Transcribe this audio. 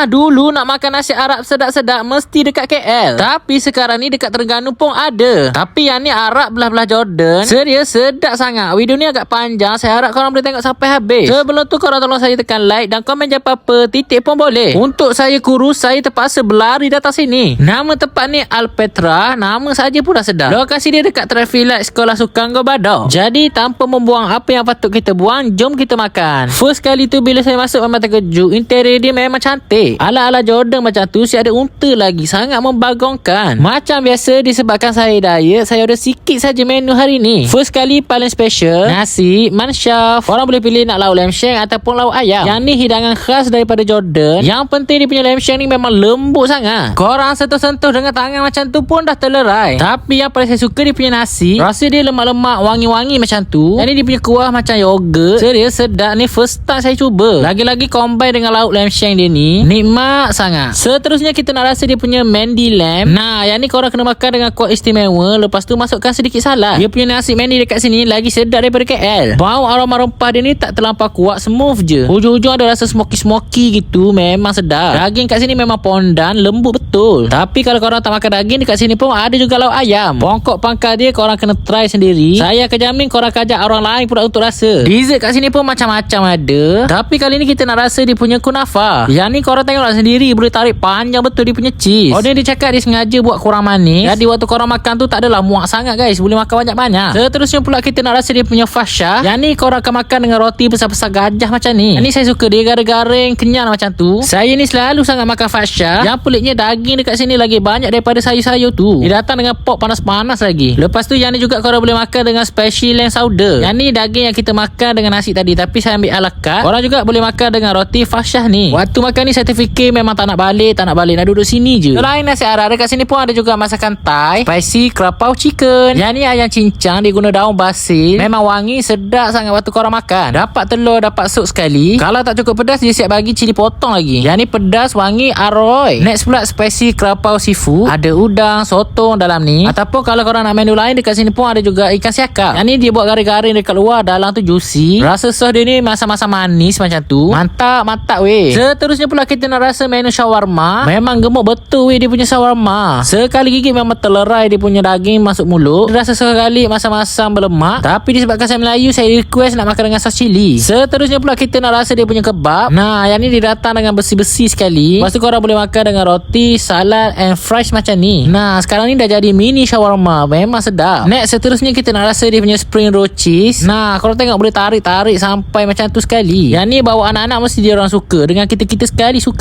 Dulu nak makan nasi Arab sedap-sedap mesti dekat KL. Tapi sekarang ni dekat Terengganu pun ada. Tapi yang ni Arab belah-belah Jordan. Serius sedap sangat. Video ni agak panjang. Saya harap korang boleh tengok sampai habis. Sebelum tu korang tolong saya tekan like dan komen je apa-apa. Titik pun boleh. Untuk saya kurus, saya terpaksa berlari datang sini. Nama tempat ni Alpetra. Nama saja pun dah sedap. Lokasi dia dekat traffic light Sekolah Sukan Gor Badau. Jadi tanpa membuang apa yang patut kita buang, jom kita makan. First kali tu bila saya masuk memang terkejut. Interior dia memang cantik. Ala-ala Jordan macam tu, si ada unta lagi. Sangat membagongkan. Macam biasa disebabkan saya diet, saya order sikit saja menu hari ni. First kali paling special, nasi mansyaf. Korang boleh pilih nak lauk lamb shank ataupun lauk ayam. Yang ni hidangan khas daripada Jordan. Yang penting dia punya lamb shank ni memang lembut sangat. Korang sentuh-sentuh dengan tangan macam tu pun dah terlerai. Tapi yang paling saya suka dia punya nasi. Rasa dia lemak-lemak, wangi-wangi macam tu. Yang ni dia punya kuah macam yogurt. Serius sedap ni, first time saya cuba. Lagi-lagi combine dengan lauk lamb shank dia ni, nikmat sangat. Seterusnya kita nak rasa dia punya Mandy lamb. Nah, yang ni korang kena makan dengan kuah istimewa. Lepas tu masukkan sedikit salad. Dia punya nasi Mandy dekat sini lagi sedap daripada KL. Bau aroma rempah dia ni tak terlampau kuat, smooth je. Hujung-hujung ada rasa smoky-smoky gitu. Memang sedap. Daging kat sini memang pondan, lembut betul. Tapi kalau korang tak makan daging, dekat sini pun ada juga lauk ayam. Pongkok pangkal dia korang kena try sendiri. Saya akan jamin korang akan ajak orang lain pula untuk rasa. Dessert kat sini pun macam-macam ada. Tapi kali ni kita nak rasa dia punya kunafa. Yang ni korang tengoklah sendiri, boleh tarik panjang betul dia punya cheese. Order dia cakap dia sengaja buat kurang manis. Jadi waktu korang makan tu tak adalah muak sangat guys. Boleh makan banyak-banyak. Seterusnya pula kita nak rasa dia punya fasha. Yang ni korang akan makan dengan roti besar-besar gajah macam ni. Yang ni saya suka, dia garing-garing, kenyal macam tu. Saya ni selalu sangat makan fasha. Yang peliknya daging dekat sini lagi banyak daripada sayur-sayur tu. Dia datang dengan pop panas-panas lagi. Lepas tu yang ni juga korang boleh makan dengan special lamb sauder. Yang ni daging yang kita makan dengan nasi tadi, tapi saya ambil ala carte. Korang juga boleh makan dengan roti fasha ni. Waktu makan ni saya terfikir memang tak nak balik, nak duduk sini je. Selain nasi Arab, dekat sini pun ada juga masakan Thai, spicy krapau chicken. Yang ni ayam cincang, dia guna daun basil. Memang wangi, sedap sangat waktu korang makan. Dapat telur, dapat sup sekali. Kalau tak cukup pedas, dia siap bagi cili potong lagi. Yang ni pedas, wangi, aroy. Next pula spicy krapau seafood. Ada udang, sotong dalam ni. Ataupun kalau korang nak menu lain, dekat sini pun ada juga ikan siakap. Yang ni dia buat garing-garing dekat luar, dalam tu juicy. Rasa sos dia ni masa-masa manis macam tu. Mantap weh. Seterusnya pula kita nak rasa menu shawarma. Memang gemuk betul weh dia punya shawarma. Sekali gigit memang terlerai dia punya daging masuk mulut. Dia rasa sekali masam-masam berlemak. Tapi disebabkan saya Melayu, saya request nak makan dengan sos cili. Seterusnya pula kita nak rasa dia punya kebab. Nah, yang ni dia datang dengan besi-besi sekali. Lepas tu korang boleh makan dengan roti, salad and fries macam ni. Nah, sekarang ni dah jadi mini shawarma. Memang sedap. Next, seterusnya kita nak rasa dia punya spring roll cheese. Nah, korang tengok boleh tarik-tarik sampai macam tu sekali. Yang ni bawa anak-anak mesti dia orang suka. Dengan kita-kita sekali suka